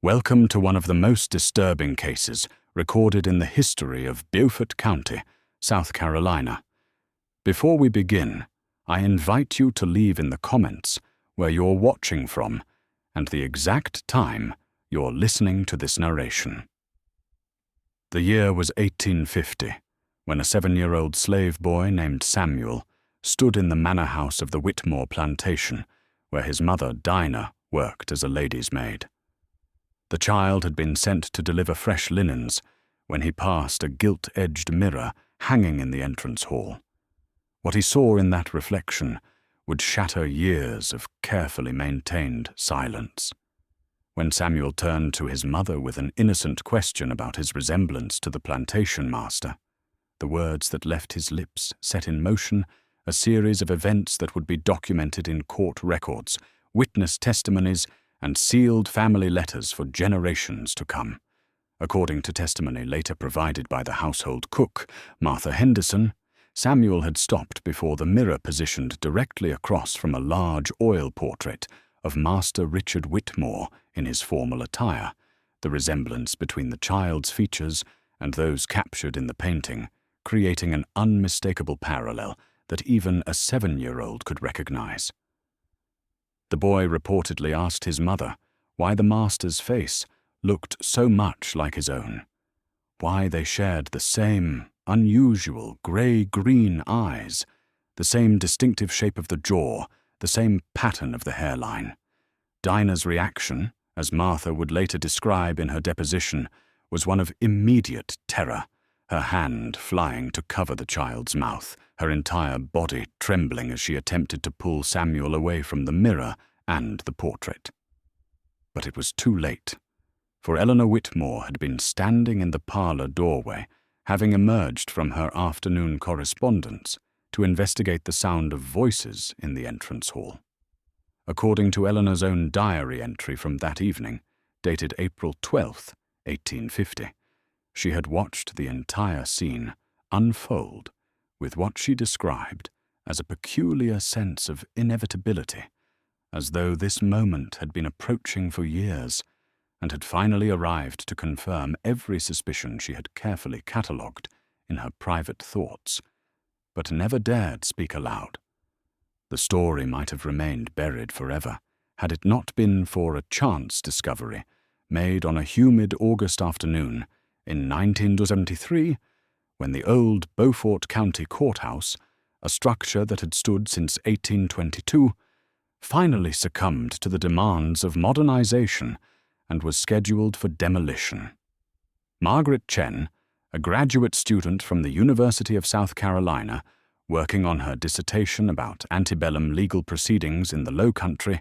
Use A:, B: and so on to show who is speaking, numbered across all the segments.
A: Welcome to one of the most disturbing cases recorded in the history of Beaufort County, South Carolina. Before we begin, I invite you to leave in the comments where you're watching from and the exact time you're listening to this narration. The year was 1850, when a 7-year-old slave boy named Samuel stood in the manor house of the Whitmore plantation, where his mother, Dinah, worked as a lady's maid. The child had been sent to deliver fresh linens when he passed a gilt-edged mirror hanging in the entrance hall. What he saw in that reflection would shatter years of carefully maintained silence. When Samuel turned to his mother with an innocent question about his resemblance to the plantation master, the words that left his lips set in motion a series of events that would be documented in court records, witness testimonies, and sealed family letters for generations to come. According to testimony later provided by the household cook, Martha Henderson, Samuel had stopped before the mirror positioned directly across from a large oil portrait of Master Richard Whitmore in his formal attire, the resemblance between the child's features and those captured in the painting, creating an unmistakable parallel that even a 7-year-old could recognize. The boy reportedly asked his mother why the master's face looked so much like his own, why they shared the same unusual gray-green eyes, the same distinctive shape of the jaw, the same pattern of the hairline. Dinah's reaction, as Martha would later describe in her deposition, was one of immediate terror, her hand flying to cover the child's mouth, her entire body trembling as she attempted to pull Samuel away from the mirror and the portrait. But it was too late, for Eleanor Whitmore had been standing in the parlor doorway, having emerged from her afternoon correspondence to investigate the sound of voices in the entrance hall. According to Eleanor's own diary entry from that evening, dated April 12th, 1850, she had watched the entire scene unfold with what she described as a peculiar sense of inevitability, as though this moment had been approaching for years and had finally arrived to confirm every suspicion she had carefully catalogued in her private thoughts, but never dared speak aloud. The story might have remained buried forever had it not been for a chance discovery made on a humid August afternoon in 1973, when the old Beaufort County Courthouse, a structure that had stood since 1822, finally succumbed to the demands of modernization and was scheduled for demolition. Margaret Chen, a graduate student from the University of South Carolina, working on her dissertation about antebellum legal proceedings in the Low Country,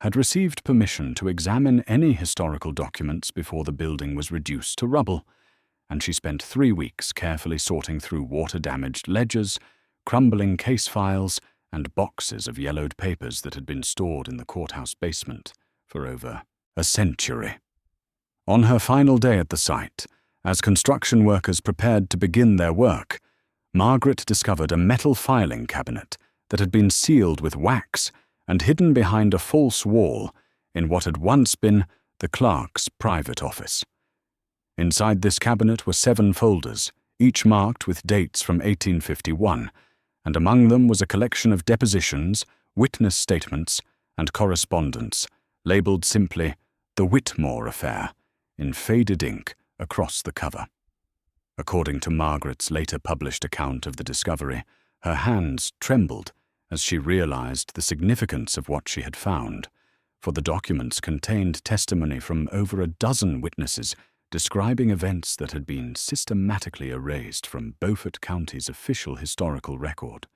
A: had received permission to examine any historical documents before the building was reduced to rubble, and she spent 3 weeks carefully sorting through water-damaged ledgers, crumbling case files, and boxes of yellowed papers that had been stored in the courthouse basement for over a century. On her final day at the site, as construction workers prepared to begin their work, Margaret discovered a metal filing cabinet that had been sealed with wax and hidden behind a false wall in what had once been the clerk's private office. Inside this cabinet were 7 folders, each marked with dates from 1851, and among them was a collection of depositions, witness statements, and correspondence, labeled simply "The Whitmore Affair," in faded ink across the cover. According to Margaret's later published account of the discovery, her hands trembled as she realized the significance of what she had found, for the documents contained testimony from over a dozen witnesses describing events that had been systematically erased from Beaufort County's official historical record.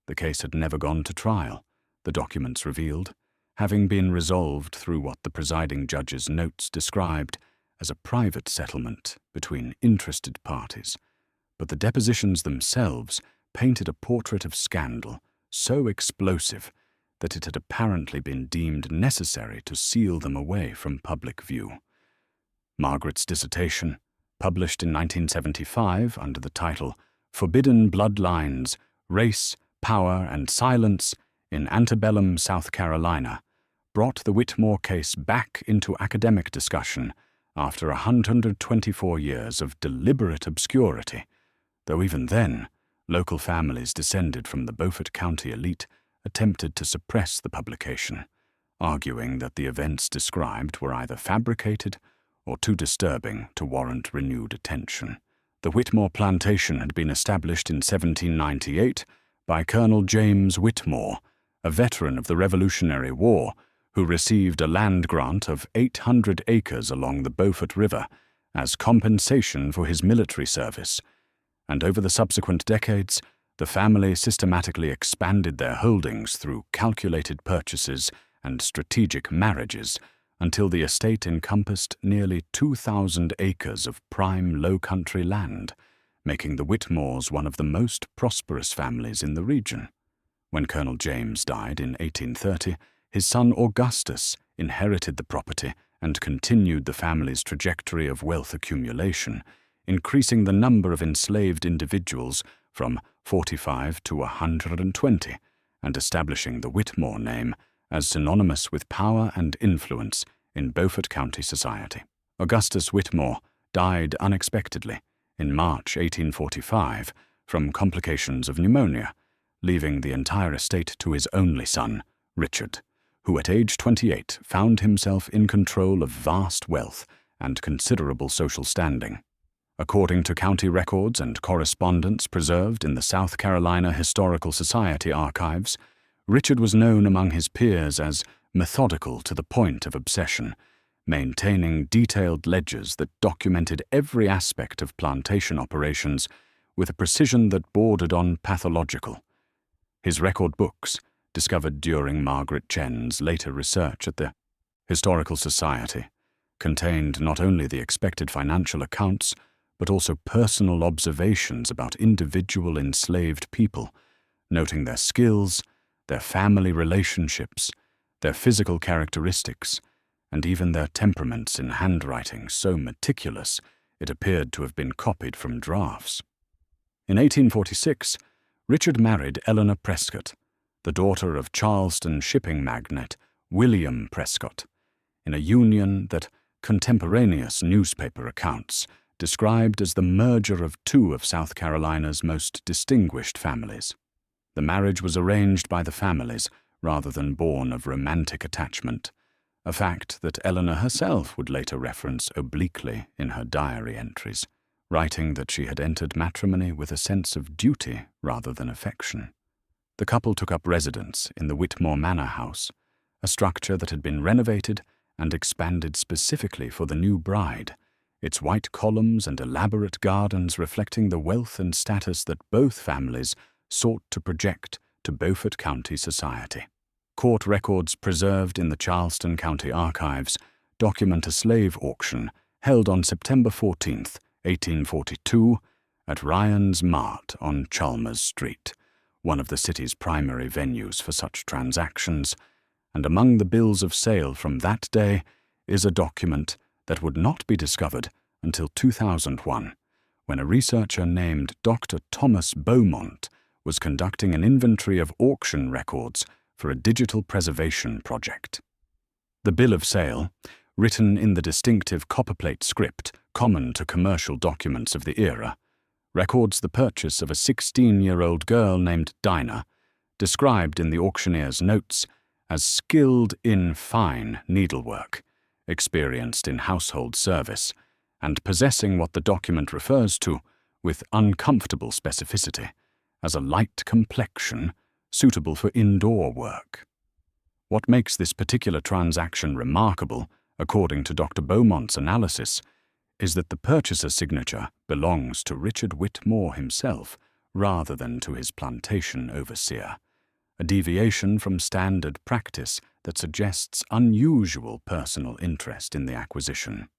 A: The case had never gone to trial, the documents revealed, having been resolved through what the presiding judge's notes described as a private settlement between interested parties, but the depositions themselves painted a portrait of scandal so explosive that it had apparently been deemed necessary to seal them away from public view. Margaret's dissertation, published in 1975 under the title "Forbidden Bloodlines, Race, Power, and Silence in Antebellum, South Carolina," brought the Whitmore case back into academic discussion after 124 years of deliberate obscurity, though even then, local families descended from the Beaufort County elite attempted to suppress the publication, arguing that the events described were either fabricated or too disturbing to warrant renewed attention. The Whitmore plantation had been established in 1798 by Colonel James Whitmore, a veteran of the Revolutionary War, who received a land grant of 800 acres along the Beaufort River as compensation for his military service, and over the subsequent decades, the family systematically expanded their holdings through calculated purchases and strategic marriages until the estate encompassed nearly 2,000 acres of prime low-country land, making the Whitmores one of the most prosperous families in the region. When Colonel James died in 1830, his son Augustus inherited the property and continued the family's trajectory of wealth accumulation, increasing the number of enslaved individuals from 45 to 120, and establishing the Whitmore name as synonymous with power and influence in Beaufort County society. Augustus Whitmore died unexpectedly in March 1845 from complications of pneumonia, leaving the entire estate to his only son, Richard, who at age 28 found himself in control of vast wealth and considerable social standing. According to county records and correspondence preserved in the South Carolina Historical Society archives, Richard was known among his peers as methodical to the point of obsession, maintaining detailed ledgers that documented every aspect of plantation operations with a precision that bordered on pathological. His record books, discovered during Margaret Chen's later research at the Historical Society, contained not only the expected financial accounts, but also personal observations about individual enslaved people, noting their skills, their family relationships, their physical characteristics, and even their temperaments in handwriting so meticulous it appeared to have been copied from drafts. In 1846, Richard married Eleanor Prescott, the daughter of Charleston shipping magnate William Prescott, in a union that contemporaneous newspaper accounts described as the merger of two of South Carolina's most distinguished families. The marriage was arranged by the families rather than born of romantic attachment, a fact that Eleanor herself would later reference obliquely in her diary entries, writing that she had entered matrimony with a sense of duty rather than affection. The couple took up residence in the Whitmore Manor House, a structure that had been renovated and expanded specifically for the new bride, its white columns and elaborate gardens reflecting the wealth and status that both families sought to project to Beaufort County society. Court records preserved in the Charleston County Archives document a slave auction held on September 14, 1842, at Ryan's Mart on Chalmers Street, one of the city's primary venues for such transactions, and among the bills of sale from that day is a document that would not be discovered until 2001, when a researcher named Dr. Thomas Beaumont was conducting an inventory of auction records for a digital preservation project. The bill of sale, written in the distinctive copperplate script common to commercial documents of the era, records the purchase of a 16-year-old girl named Dinah, described in the auctioneer's notes as skilled in fine needlework, experienced in household service, and possessing what the document refers to, with uncomfortable specificity, as a light complexion suitable for indoor work. What makes this particular transaction remarkable, according to Dr. Beaumont's analysis, is that the purchaser's signature belongs to Richard Whitmore himself rather than to his plantation overseer, a deviation from standard practice that suggests unusual personal interest in the acquisition.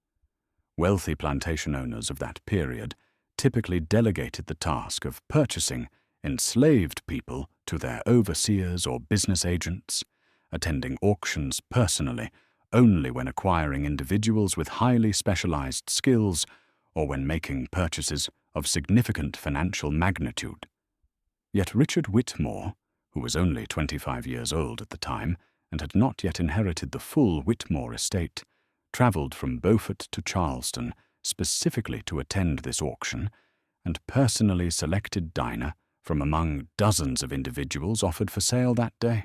A: Wealthy plantation owners of that period typically delegated the task of purchasing enslaved people to their overseers or business agents, attending auctions personally only when acquiring individuals with highly specialized skills or when making purchases of significant financial magnitude. Yet Richard Whitmore, who was only 25 years old at the time and had not yet inherited the full Whitmore estate, travelled from Beaufort to Charleston specifically to attend this auction, and personally selected Dinah from among dozens of individuals offered for sale that day.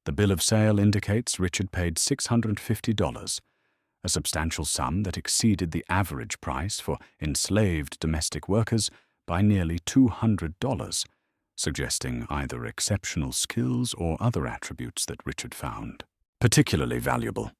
A: The bill of sale indicates Richard paid $650, a substantial sum that exceeded the average price for enslaved domestic workers by nearly $200, suggesting either exceptional skills or other attributes that Richard found particularly valuable.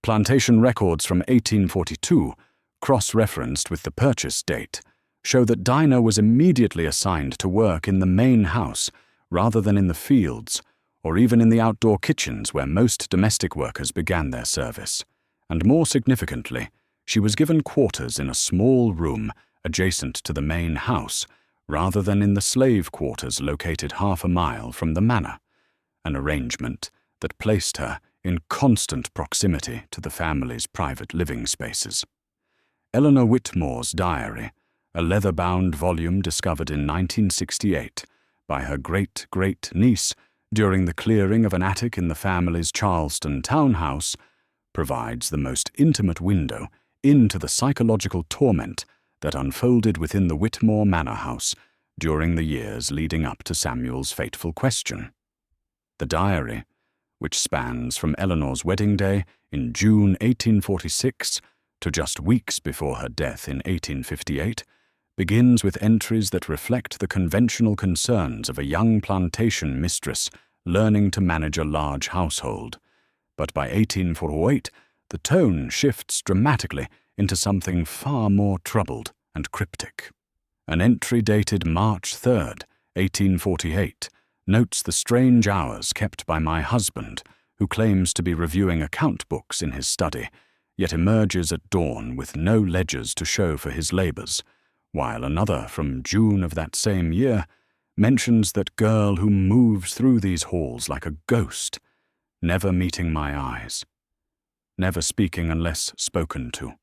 A: Plantation records from 1842, cross-referenced with the purchase date, show that Dinah was immediately assigned to work in the main house rather than in the fields or even in the outdoor kitchens where most domestic workers began their service. And more significantly, she was given quarters in a small room adjacent to the main house rather than in the slave quarters located half a mile from the manor, an arrangement that placed her in constant proximity to the family's private living spaces. Eleanor Whitmore's diary, a leather-bound volume discovered in 1968 by her great-great-niece during the clearing of an attic in the family's Charleston townhouse, provides the most intimate window into the psychological torment that unfolded within the Whitmore Manor House during the years leading up to Samuel's fateful question. The diary, which spans from Eleanor's wedding day in June 1846 to just weeks before her death in 1858, begins with entries that reflect the conventional concerns of a young plantation mistress learning to manage a large household. But by 1848, the tone shifts dramatically into something far more troubled and cryptic. An entry dated March 3, 1848, notes the strange hours kept by my husband, who claims to be reviewing account books in his study, yet emerges at dawn with no ledgers to show for his labors, while another from June of that same year mentions that girl who moves through these halls like a ghost, never meeting my eyes, never speaking unless spoken to,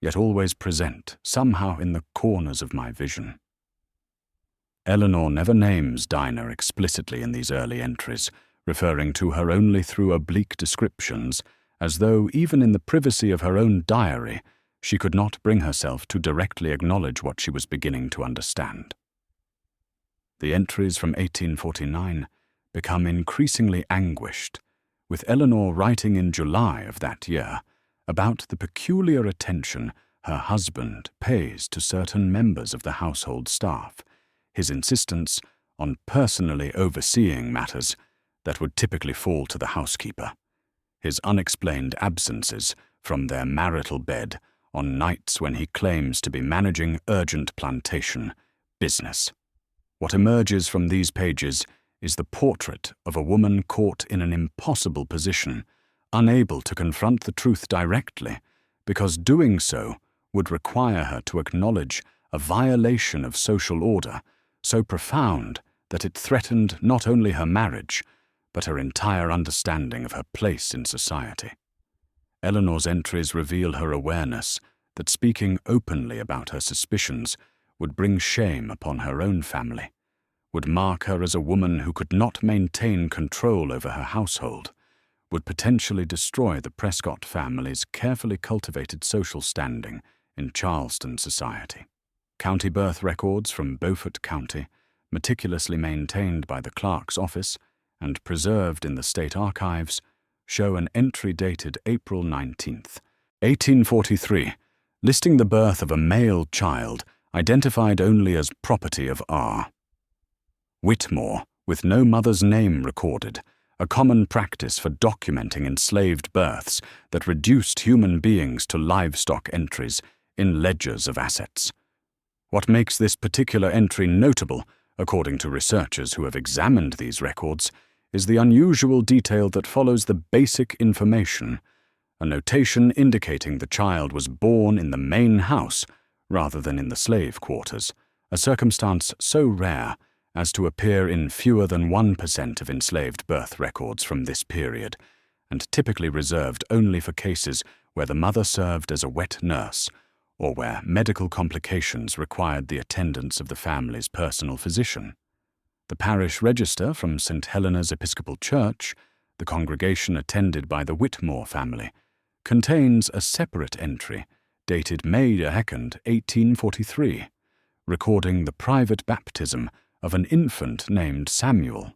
A: yet always present somehow in the corners of my vision. Eleanor never names Dinah explicitly in these early entries, referring to her only through oblique descriptions, as though even in the privacy of her own diary she could not bring herself to directly acknowledge what she was beginning to understand. The entries from 1849 become increasingly anguished, with Eleanor writing in July of that year about the peculiar attention her husband pays to certain members of the household staff, his insistence on personally overseeing matters that would typically fall to the housekeeper, his unexplained absences from their marital bed on nights when he claims to be managing urgent plantation business. What emerges from these pages is the portrait of a woman caught in an impossible position, unable to confront the truth directly, because doing so would require her to acknowledge a violation of social order so profound that it threatened not only her marriage, but her entire understanding of her place in society. Eleanor's entries reveal her awareness that speaking openly about her suspicions would bring shame upon her own family, would mark her as a woman who could not maintain control over her household, would potentially destroy the Prescott family's carefully cultivated social standing in Charleston society. County birth records from Beaufort County, meticulously maintained by the clerk's office and preserved in the state archives, show an entry dated April 19th, 1843, listing the birth of a male child identified only as property of R. Whitmore, with no mother's name recorded, a common practice for documenting enslaved births that reduced human beings to livestock entries in ledgers of assets. What makes this particular entry notable, according to researchers who have examined these records, is the unusual detail that follows the basic information, a notation indicating the child was born in the main house rather than in the slave quarters, a circumstance so rare as to appear in fewer than 1% of enslaved birth records from this period, and typically reserved only for cases where the mother served as a wet nurse or where medical complications required the attendance of the family's personal physician. The parish register from St. Helena's Episcopal Church, the congregation attended by the Whitmore family, contains a separate entry dated May 2nd, 1843, recording the private baptism of an infant named Samuel,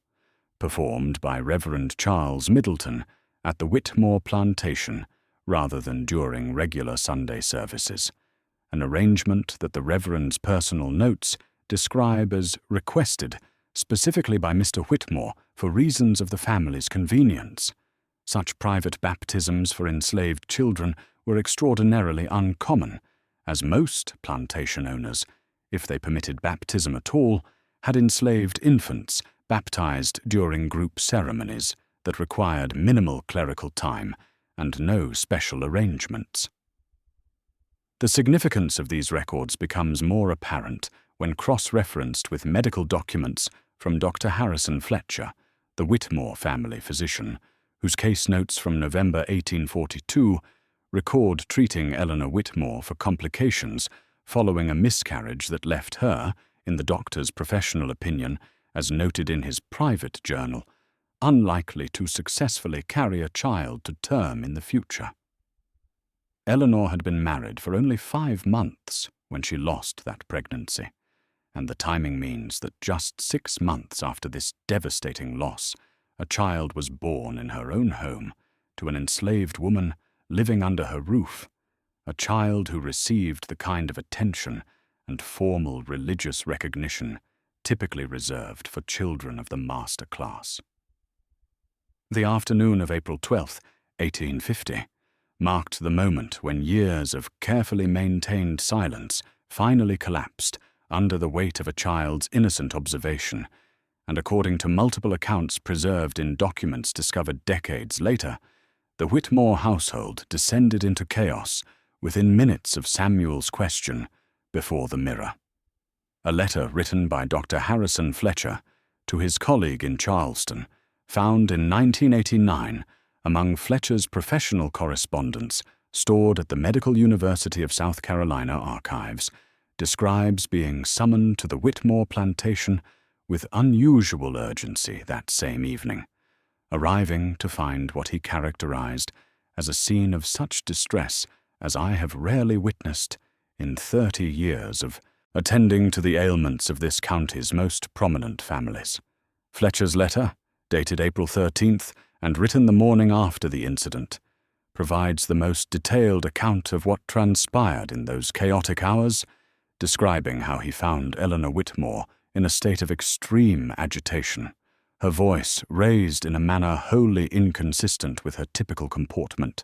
A: performed by Reverend Charles Middleton at the Whitmore plantation rather than during regular Sunday services, an arrangement that the Reverend's personal notes describe as requested specifically by Mr. Whitmore for reasons of the family's convenience. Such private baptisms for enslaved children were extraordinarily uncommon, as most plantation owners, if they permitted baptism at all, had enslaved infants baptized during group ceremonies that required minimal clerical time and no special arrangements. The significance of these records becomes more apparent when cross-referenced with medical documents from Dr. Harrison Fletcher, the Whitmore family physician, whose case notes from November 1842 record treating Eleanor Whitmore for complications following a miscarriage that left her, in the doctor's professional opinion, as noted in his private journal, unlikely to successfully carry a child to term in the future. Eleanor had been married for only 5 months when she lost that pregnancy, and the timing means that just 6 months after this devastating loss, a child was born in her own home to an enslaved woman living under her roof, a child who received the kind of attention and formal religious recognition typically reserved for children of the master class. The afternoon of April 12, 1850, marked the moment when years of carefully maintained silence finally collapsed under the weight of a child's innocent observation, and according to multiple accounts preserved in documents discovered decades later, the Whitmore household descended into chaos within minutes of Samuel's question before the mirror. A letter written by Dr. Harrison Fletcher to his colleague in Charleston, found in 1989 among Fletcher's professional correspondence stored at the Medical University of South Carolina archives, describes being summoned to the Whitmore plantation with unusual urgency that same evening, arriving to find what he characterized as a scene of such distress as I have rarely witnessed in 30 years of attending to the ailments of this county's most prominent families. Fletcher's letter, dated April 13th and written the morning after the incident, provides the most detailed account of what transpired in those chaotic hours, describing how he found Eleanor Whitmore in a state of extreme agitation, her voice raised in a manner wholly inconsistent with her typical comportment,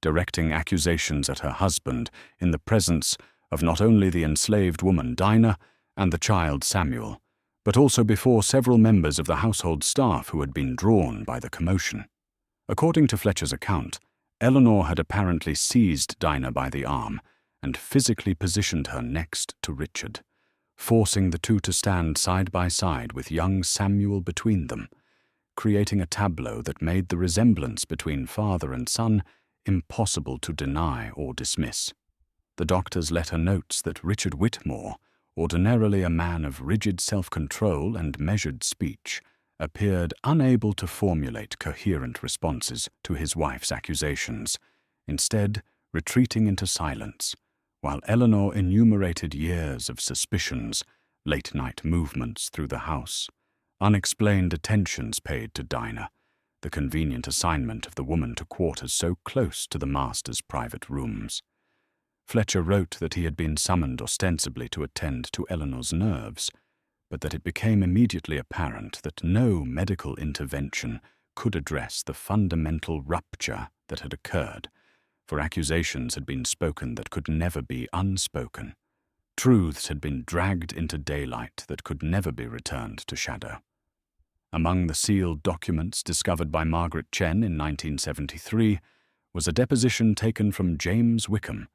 A: directing accusations at her husband in the presence of not only the enslaved woman Dinah and the child Samuel, but also before several members of the household staff who had been drawn by the commotion. According to Fletcher's account, Eleanor had apparently seized Dinah by the arm and physically positioned her next to Richard, forcing the two to stand side by side with young Samuel between them, creating a tableau that made the resemblance between father and son impossible to deny or dismiss. The doctor's letter notes that Richard Whitmore, ordinarily a man of rigid self-control and measured speech, appeared unable to formulate coherent responses to his wife's accusations, instead retreating into silence, while Eleanor enumerated years of suspicions, late-night movements through the house, unexplained attentions paid to Dinah, the convenient assignment of the woman to quarters so close to the master's private rooms. Fletcher wrote that he had been summoned ostensibly to attend to Eleanor's nerves, but that it became immediately apparent that no medical intervention could address the fundamental rupture that had occurred, for accusations had been spoken that could never be unspoken. Truths had been dragged into daylight that could never be returned to shadow. Among the sealed documents discovered by Margaret Chen in 1973 was a deposition taken from James Wickham,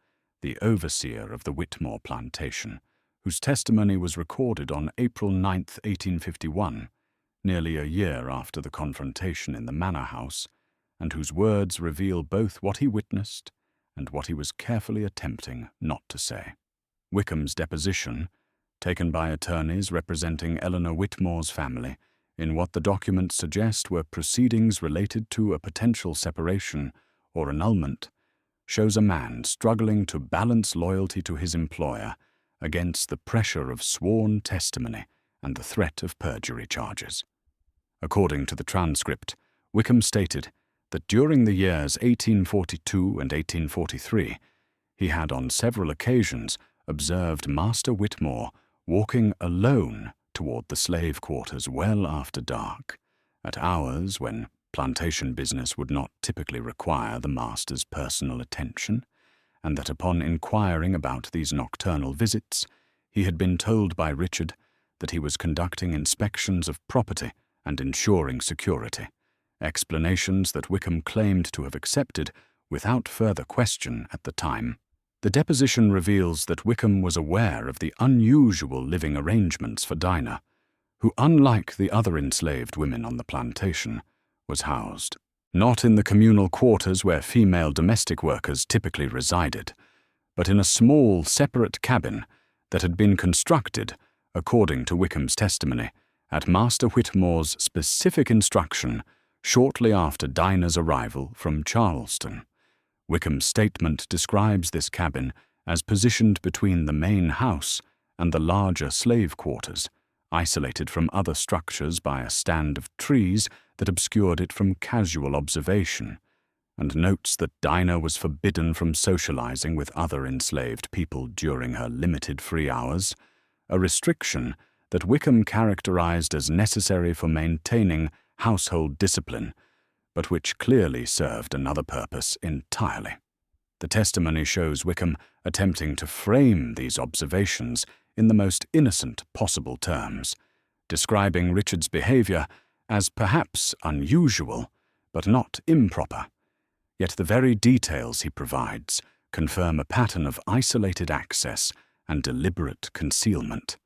A: the overseer of the Whitmore plantation, whose testimony was recorded on April 9, 1851, nearly a year after the confrontation in the manor house, and whose words reveal both what he witnessed and what he was carefully attempting not to say. Wickham's deposition, taken by attorneys representing Eleanor Whitmore's family, in what the documents suggest were proceedings related to a potential separation or annulment, shows a man struggling to balance loyalty to his employer against the pressure of sworn testimony and the threat of perjury charges. According to the transcript, Wickham stated that during the years 1842 and 1843, he had on several occasions observed Master Whitmore walking alone toward the slave quarters well after dark, at hours when plantation business would not typically require the master's personal attention, and that upon inquiring about these nocturnal visits, he had been told by Richard that he was conducting inspections of property and ensuring security, explanations that Wickham claimed to have accepted without further question at the time. The deposition reveals that Wickham was aware of the unusual living arrangements for Dinah, who, unlike the other enslaved women on the plantation, was housed not in the communal quarters where female domestic workers typically resided, but in a small, separate cabin that had been constructed, according to Wickham's testimony, at Master Whitmore's specific instruction shortly after Dinah's arrival from Charleston. Wickham's statement describes this cabin as positioned between the main house and the larger slave quarters, isolated from other structures by a stand of trees that obscured it from casual observation, and notes that Dinah was forbidden from socializing with other enslaved people during her limited free hours, a restriction that Wickham characterized as necessary for maintaining household discipline, but which clearly served another purpose entirely. The testimony shows Wickham attempting to frame these observations in the most innocent possible terms, describing Richard's behavior as perhaps unusual, but not improper. Yet the very details he provides confirm a pattern of isolated access and deliberate concealment.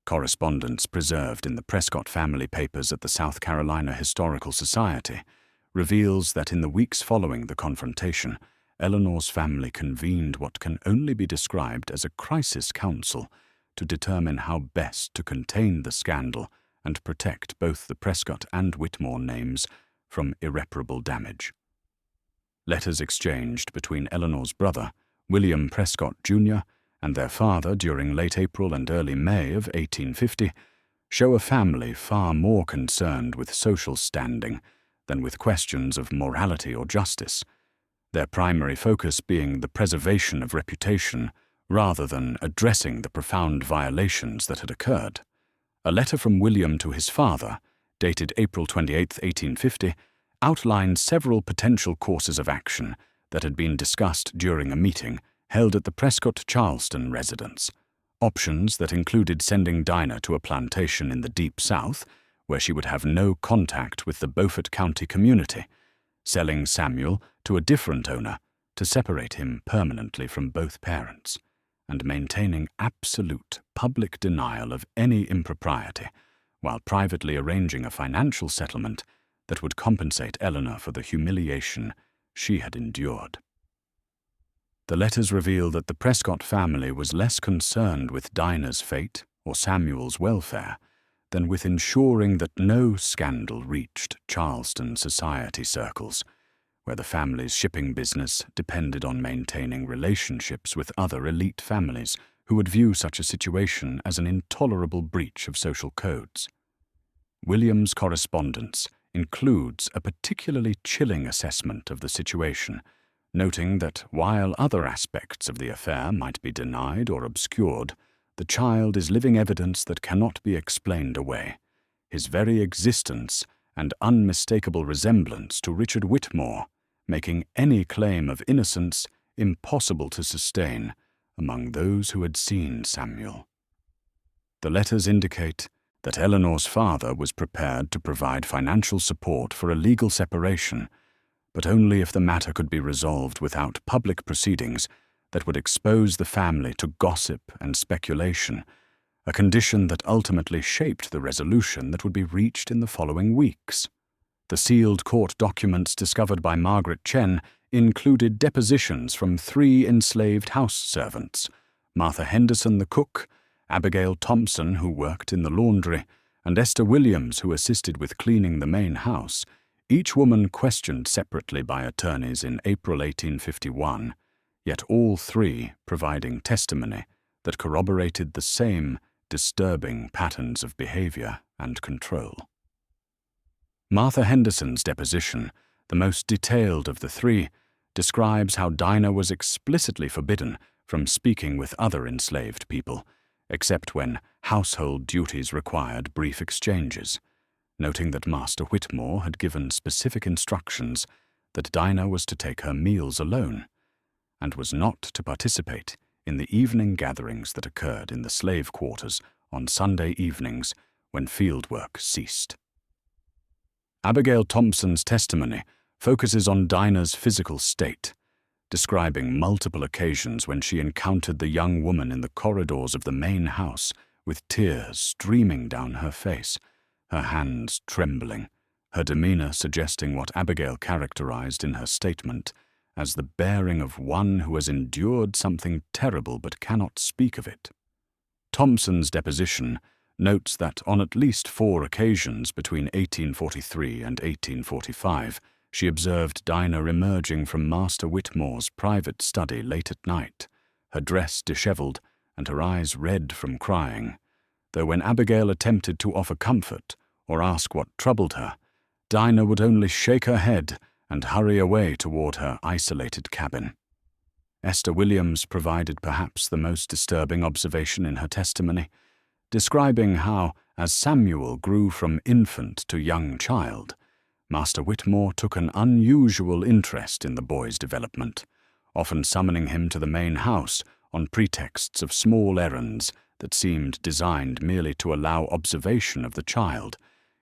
A: Correspondence preserved in the Prescott family papers at the South Carolina Historical Society reveals that in the weeks following the confrontation, Eleanor's family convened what can only be described as a crisis council to determine how best to contain the scandal and protect both the Prescott and Whitmore names from irreparable damage. Letters exchanged between Eleanor's brother, William Prescott, Jr., and their father during late April and early May of 1850 show a family far more concerned with social standing than with questions of morality or justice, their primary focus being the preservation of reputation rather than addressing the profound violations that had occurred. A letter from William to his father, dated April 28, 1850, outlined several potential courses of action that had been discussed during a meeting held at the Prescott Charleston residence, options that included sending Dinah to a plantation in the Deep South, where she would have no contact with the Beaufort County community, selling Samuel to a different owner to separate him permanently from both parents, and maintaining absolute public denial of any impropriety, while privately arranging a financial settlement that would compensate Eleanor for the humiliation she had endured. The letters reveal that the Prescott family was less concerned with Dinah's fate or Samuel's welfare than with ensuring that no scandal reached Charleston society circles, where the family's shipping business depended on maintaining relationships with other elite families who would view such a situation as an intolerable breach of social codes. William's correspondence includes a particularly chilling assessment of the situation, noting that while other aspects of the affair might be denied or obscured, the child is living evidence that cannot be explained away. His very existence and unmistakable resemblance to Richard Whitmore, making any claim of innocence impossible to sustain among those who had seen Samuel. The letters indicate that Eleanor's father was prepared to provide financial support for a legal separation, but only if the matter could be resolved without public proceedings that would expose the family to gossip and speculation, a condition that ultimately shaped the resolution that would be reached in the following weeks. The sealed court documents discovered by Margaret Chen included depositions from 3 enslaved house servants, Martha Henderson the cook, Abigail Thompson, who worked in the laundry, and Esther Williams, who assisted with cleaning the main house, each woman questioned separately by attorneys in April 1851, yet all three providing testimony that corroborated the same disturbing patterns of behavior and control. Martha Henderson's deposition, the most detailed of the three, describes how Dinah was explicitly forbidden from speaking with other enslaved people, except when household duties required brief exchanges, noting that Master Whitmore had given specific instructions that Dinah was to take her meals alone, and was not to participate in the evening gatherings that occurred in the slave quarters on Sunday evenings when fieldwork ceased. Abigail Thompson's testimony focuses on Dinah's physical state, describing multiple occasions when she encountered the young woman in the corridors of the main house with tears streaming down her face, her hands trembling, her demeanor suggesting what Abigail characterized in her statement as the bearing of one who has endured something terrible but cannot speak of it. Thompson's deposition notes that on at least 4 occasions between 1843 and 1845, she observed Dinah emerging from Master Whitmore's private study late at night, her dress disheveled and her eyes red from crying, though when Abigail attempted to offer comfort or ask what troubled her, Dinah would only shake her head and hurry away toward her isolated cabin. Esther Williams provided perhaps the most disturbing observation in her testimony, describing how, as Samuel grew from infant to young child, Master Whitmore took an unusual interest in the boy's development, often summoning him to the main house on pretexts of small errands that seemed designed merely to allow observation of the child,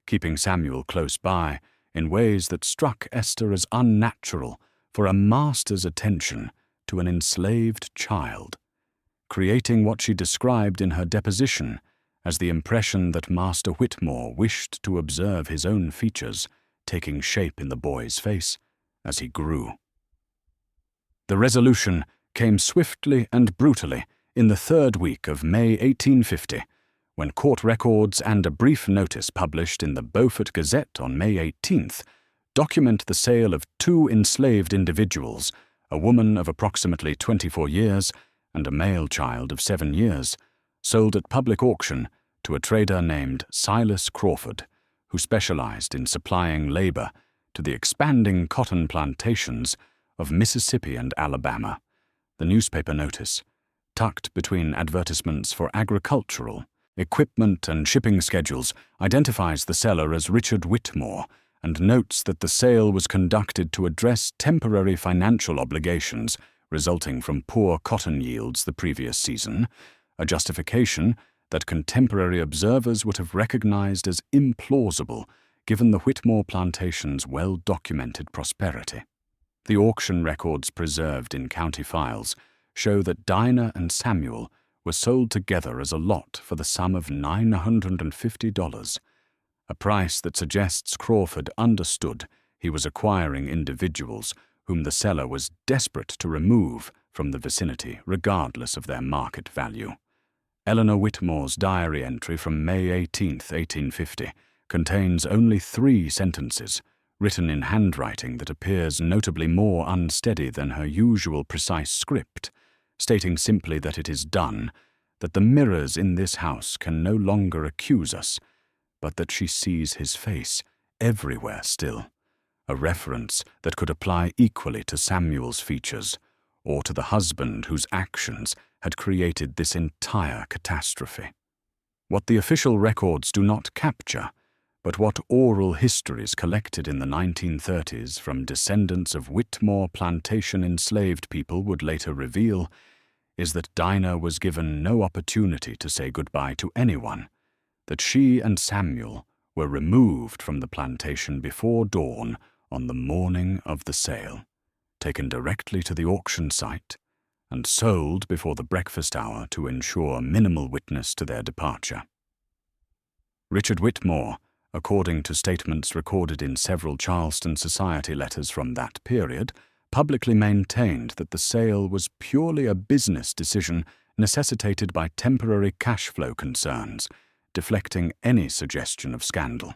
A: keeping Samuel close by in ways that struck Esther as unnatural for a master's attention to an enslaved child, creating what she described in her deposition as the impression that Master Whitmore wished to observe his own features taking shape in the boy's face as he grew. The resolution came swiftly and brutally in the 3rd week of May 1850, when court records and a brief notice published in the Beaufort Gazette on May 18th document the sale of 2 enslaved individuals, a woman of approximately 24 years and a male child of 7 years, sold at public auction to a trader named Silas Crawford, who specialized in supplying labor to the expanding cotton plantations of Mississippi and Alabama. The newspaper notice, tucked between advertisements for agricultural, equipment and shipping schedules, identifies the seller as Richard Whitmore and notes that the sale was conducted to address temporary financial obligations resulting from poor cotton yields the previous season, a justification that contemporary observers would have recognized as implausible given the Whitmore plantation's well-documented prosperity. The auction records preserved in county files show that Dinah and Samuel were sold together as a lot for the sum of $950, a price that suggests Crawford understood he was acquiring individuals whom the seller was desperate to remove from the vicinity regardless of their market value. Eleanor Whitmore's diary entry from May 18, 1850, contains only 3 sentences, written in handwriting that appears notably more unsteady than her usual precise script, stating simply that it is done, that the mirrors in this house can no longer accuse us, but that she sees his face everywhere still, a reference that could apply equally to Samuel's features, or to the husband whose actions had created this entire catastrophe. What the official records do not capture, but what oral histories collected in the 1930s from descendants of Whitmore plantation enslaved people would later reveal, is that Dinah was given no opportunity to say goodbye to anyone, that she and Samuel were removed from the plantation before dawn on the morning of the sale, taken directly to the auction site, and sold before the breakfast hour to ensure minimal witness to their departure. Richard Whitmore, according to statements recorded in several Charleston Society letters from that period, publicly maintained that the sale was purely a business decision necessitated by temporary cash flow concerns, deflecting any suggestion of scandal.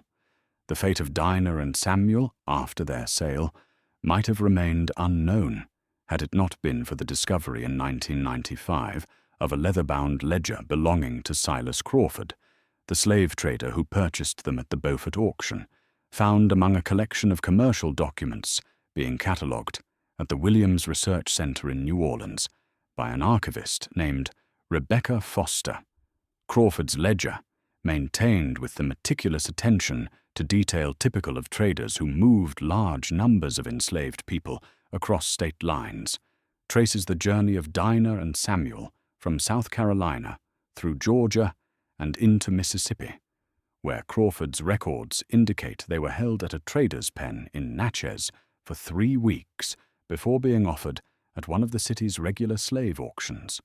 A: The fate of Dinah and Samuel, after their sale, might have remained unknown had it not been for the discovery in 1995 of a leather-bound ledger belonging to Silas Crawford, the slave trader who purchased them at the Beaufort auction, found among a collection of commercial documents being catalogued at the Williams Research Center in New Orleans by an archivist named Rebecca Foster. Crawford's ledger, maintained with the meticulous attention to detail typical of traders who moved large numbers of enslaved people across state lines, traces the journey of Dinah and Samuel from South Carolina through Georgia and into Mississippi, where Crawford's records indicate they were held at a trader's pen in Natchez for 3 weeks before being offered at one of the city's regular slave auctions.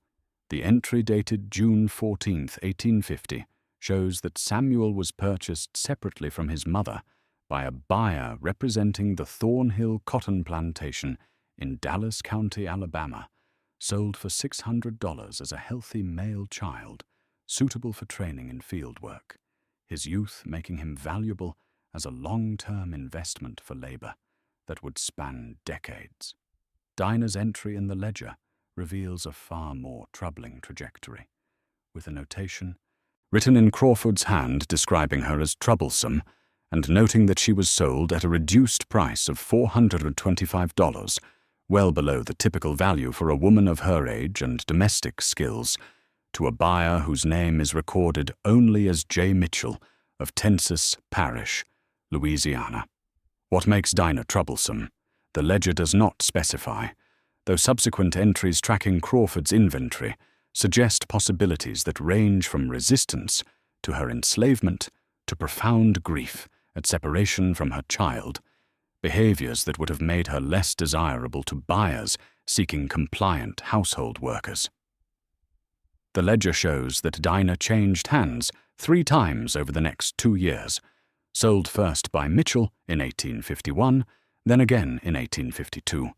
A: The entry dated June 14, 1850, shows that Samuel was purchased separately from his mother by a buyer representing the Thornhill Cotton Plantation in Dallas County, Alabama, sold for $600 as a healthy male child, suitable for training in field work, his youth making him valuable as a long-term investment for labor that would span decades. Dinah's entry in the ledger reveals a far more troubling trajectory, with a notation written in Crawford's hand describing her as troublesome and noting that she was sold at a reduced price of $425, well below the typical value for a woman of her age and domestic skills, to a buyer whose name is recorded only as J. Mitchell of Tensas Parish, Louisiana. What makes Dinah troublesome, the ledger does not specify, though subsequent entries tracking Crawford's inventory suggest possibilities that range from resistance to her enslavement to profound grief at separation from her child, behaviors that would have made her less desirable to buyers seeking compliant household workers. The ledger shows that Dinah changed hands 3 times over the next 2 years, sold first by Mitchell in 1851, then again in 1852,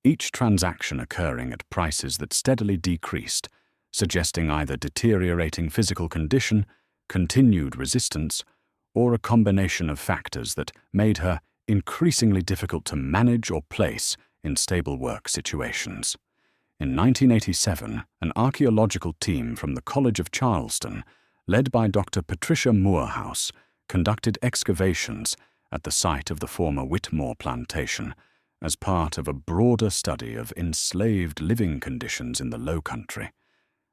A: each transaction occurring at prices that steadily decreased, suggesting either deteriorating physical condition, continued resistance, or a combination of factors that made her increasingly difficult to manage or place in stable work situations. In 1987, an archaeological team from the College of Charleston, led by Dr. Patricia Moorhouse, conducted excavations at the site of the former Whitmore plantation as part of a broader study of enslaved living conditions in the Low Country,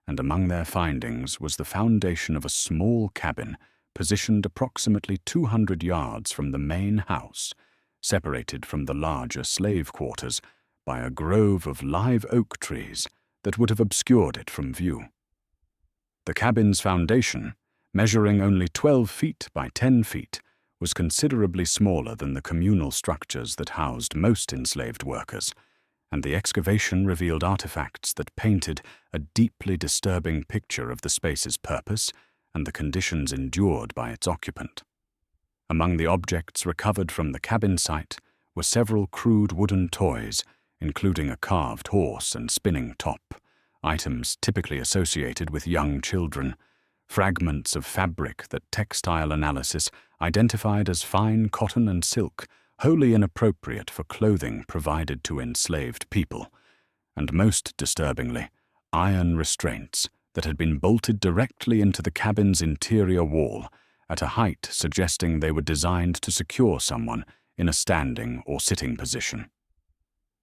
A: and among their findings was the foundation of a small cabin positioned approximately 200 yards from the main house, separated from the larger slave quarters by a grove of live oak trees that would have obscured it from view. The cabin's foundation, measuring only 12 feet by 10 feet, was considerably smaller than the communal structures that housed most enslaved workers, and the excavation revealed artifacts that painted a deeply disturbing picture of the space's purpose and the conditions endured by its occupant. Among the objects recovered from the cabin site were several crude wooden toys, including a carved horse and spinning top, items typically associated with young children, fragments of fabric that textile analysis identified as fine cotton and silk, wholly inappropriate for clothing provided to enslaved people, and most disturbingly, iron restraints that had been bolted directly into the cabin's interior wall at a height suggesting they were designed to secure someone in a standing or sitting position.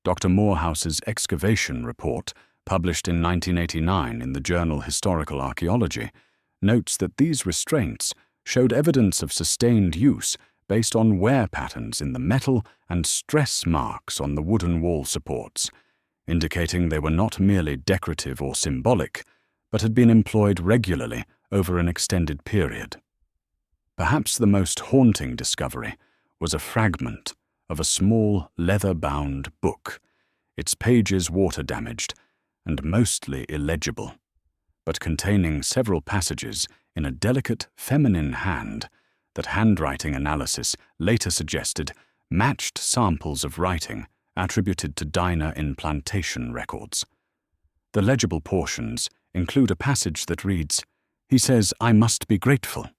A: Dr. Moorhouse's excavation report, published in 1989 in the journal Historical Archaeology, notes that these restraints showed evidence of sustained use based on wear patterns in the metal and stress marks on the wooden wall supports, indicating they were not merely decorative or symbolic, but had been employed regularly over an extended period. Perhaps the most haunting discovery was a fragment of a small leather-bound book, its pages water-damaged and mostly illegible, but containing several passages in a delicate feminine hand that handwriting analysis later suggested matched samples of writing attributed to Dinah in plantation records. The legible portions include a passage that reads, "He says, I must be grateful.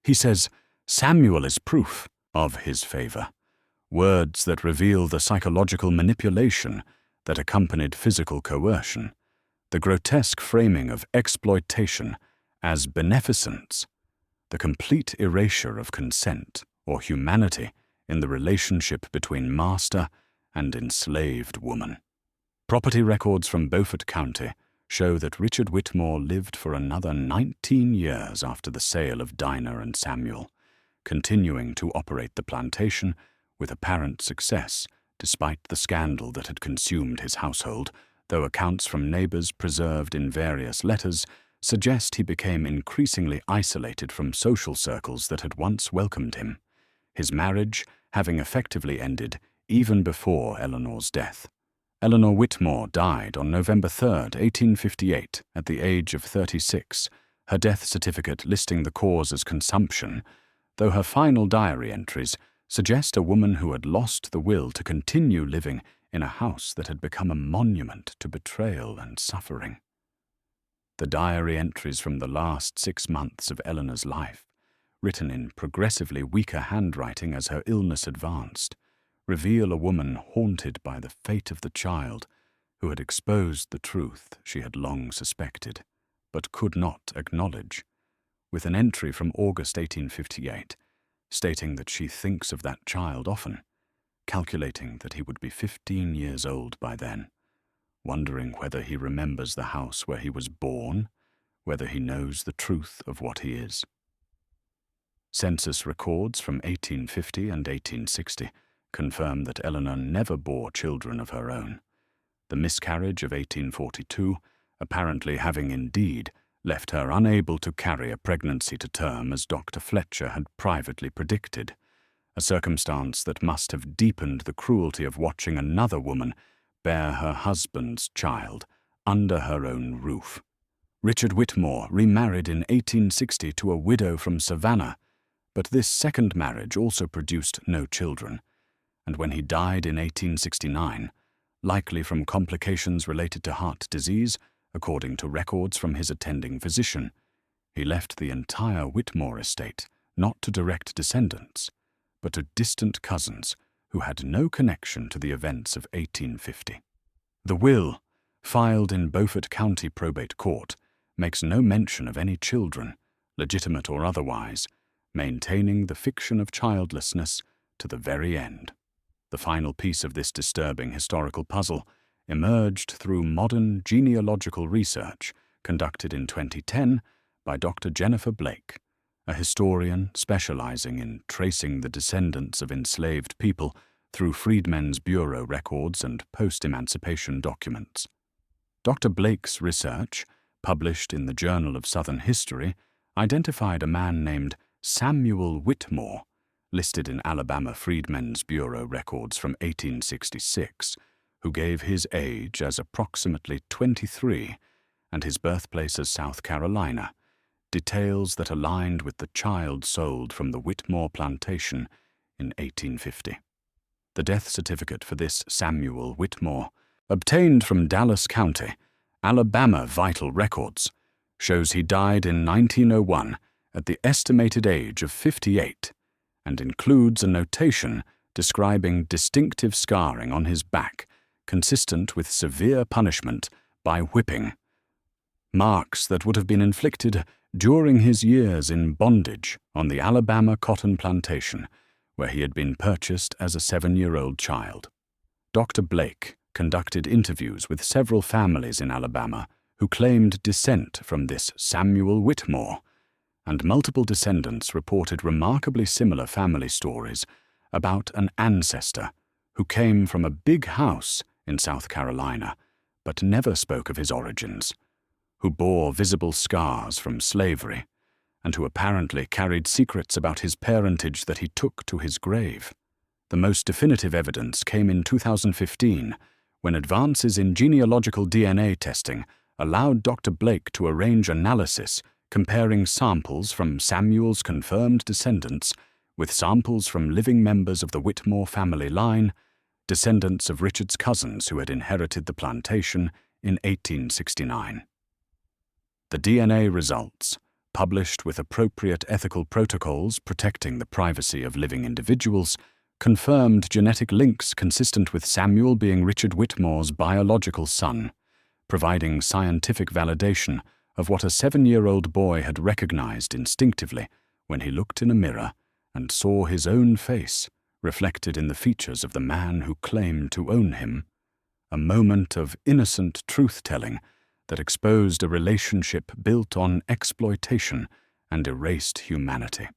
A: He says, "Samuel is proof of his favor," words that reveal the psychological manipulation that accompanied physical coercion, the grotesque framing of exploitation as beneficence, the complete erasure of consent or humanity in the relationship between master and enslaved woman. Property records from Beaufort County show that Richard Whitmore lived for another 19 years after the sale of Dinah and Samuel, continuing to operate the plantation with apparent success despite the scandal that had consumed his household, though accounts from neighbors preserved in various letters suggest he became increasingly isolated from social circles that had once welcomed him, his marriage having effectively ended even before Eleanor's death. Eleanor Whitmore died on November 3, 1858, at the age of 36, her death certificate listing the cause as consumption, though her final diary entries suggest a woman who had lost the will to continue living in a house that had become a monument to betrayal and suffering. The diary entries from the last 6 months of Eleanor's life, written in progressively weaker handwriting as her illness advanced, reveal a woman haunted by the fate of the child who had exposed the truth she had long suspected, but could not acknowledge, with an entry from August 1858 stating that she thinks of that child often, calculating that he would be 15 years old by then, wondering whether he remembers the house where he was born, whether he knows the truth of what he is. Census records from 1850 and 1860 confirm that Eleanor never bore children of her own, the miscarriage of 1842 apparently having indeed left her unable to carry a pregnancy to term as Dr. Fletcher had privately predicted, a circumstance that must have deepened the cruelty of watching another woman bear her husband's child under her own roof. Richard Whitmore remarried in 1860 to a widow from Savannah, but this second marriage also produced no children, and when he died in 1869, likely from complications related to heart disease, according to records from his attending physician, he left the entire Whitmore estate not to direct descendants, but to distant cousins who had no connection to the events of 1850. The will, filed in Beaufort County Probate Court, makes no mention of any children, legitimate or otherwise, maintaining the fiction of childlessness to the very end. The final piece of this disturbing historical puzzle emerged through modern genealogical research conducted in 2010 by Dr. Jennifer Blake, a historian specializing in tracing the descendants of enslaved people through Freedmen's Bureau records and post-emancipation documents. Dr. Blake's research, published in the Journal of Southern History, identified a man named Samuel Whitmore, listed in Alabama Freedmen's Bureau records from 1866, who gave his age as approximately 23 and his birthplace as South Carolina, details that aligned with the child sold from the Whitmore plantation in 1850. The death certificate for this Samuel Whitmore, obtained from Dallas County, Alabama Vital Records, shows he died in 1901 at the estimated age of 58 and includes a notation describing distinctive scarring on his back consistent with severe punishment by whipping, marks that would have been inflicted during his years in bondage on the Alabama cotton plantation, where he had been purchased as a 7-year-old child. Dr. Blake conducted interviews with several families in Alabama who claimed descent from this Samuel Whitmore, and multiple descendants reported remarkably similar family stories about an ancestor who came from a big house in South Carolina, but never spoke of his origins, who bore visible scars from slavery, and who apparently carried secrets about his parentage that he took to his grave. The most definitive evidence came in 2015, when advances in genealogical DNA testing allowed Dr. Blake to arrange analysis comparing samples from Samuel's confirmed descendants with samples from living members of the Whitmore family line, descendants of Richard's cousins who had inherited the plantation in 1869. The DNA results published with appropriate ethical protocols protecting the privacy of living individuals, confirmed genetic links consistent with Samuel being Richard Whitmore's biological son, providing scientific validation of what a 7-year-old boy had recognized instinctively when he looked in a mirror and saw his own face reflected in the features of the man who claimed to own him, a moment of innocent truth-telling that exposed a relationship built on exploitation and erased humanity.